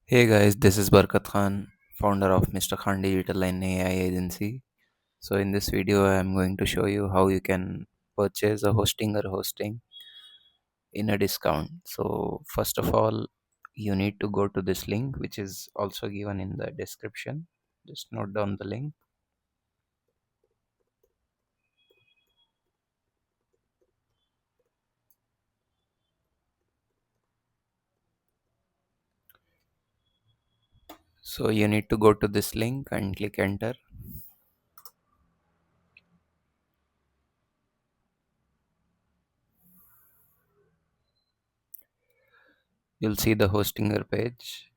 Hey guys, this is Mrkhan, founder of Mrkhan Digital and AI agency. So in this video, I am going to show you how you can purchase a hosting in a discount. So first of all, you need to go to this link, which is also given in the description. Just note down the link. So you need to go to this link and click enter. You'll see the hostinger page.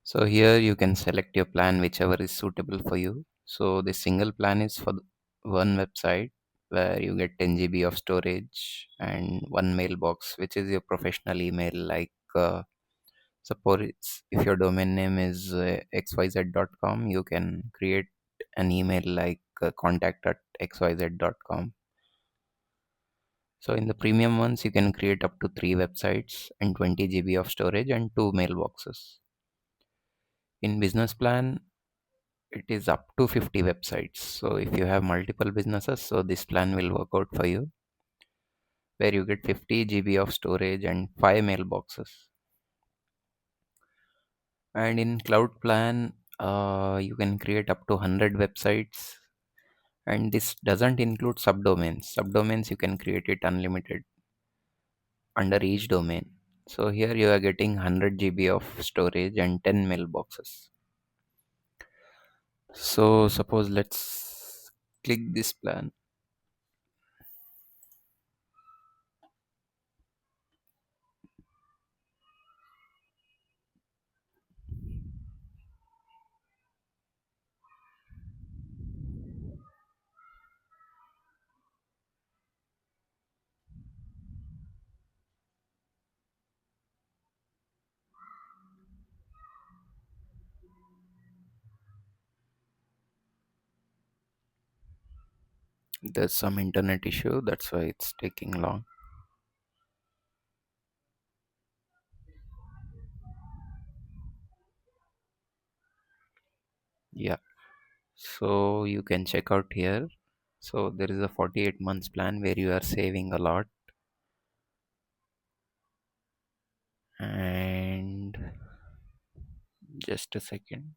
So here you can select your plan whichever is suitable for you. So the single plan is for one website where you get 10 GB of storage and one mailbox, which is your professional email. Like suppose if your domain name is xyz.com, you can create an email like contact at xyz.com. So in the premium ones, you can create up to 3 websites and 20 GB of storage and 2 mailboxes. In business plan, it is up to 50 websites. So if you have multiple businesses, so this plan will work out for you, where you get 50 GB of storage and 5 mailboxes. And in cloud plan, you can create up to 100 websites, and this doesn't include subdomains you can create it unlimited under each domain. So here you are getting 100 GB of storage and 10 mailboxes. So suppose let's click this plan. There's some internet issue, that's why it's taking long. Yeah, so you can check out here. So there is a 48 months plan where you are saving a lot. And just a second.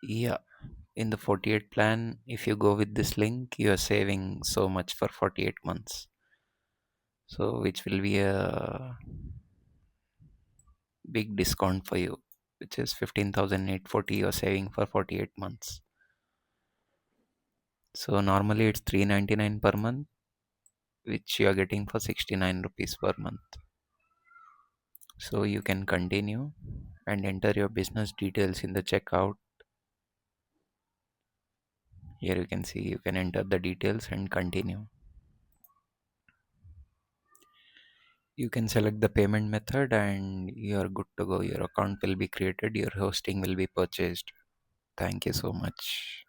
Yeah, in the 48 plan, if you go with this link, you are saving so much for 48 months. So which will be a big discount for you, which is 15,840 you're saving for 48 months. So normally it's 399 per month, which you are getting for 69 rupees per month. So you can continue and enter your business details in the checkout. Here you can see you can enter the details and continue. You can select the payment method and you're good to go. Your account will be created, your hosting will be purchased. Thank you so much.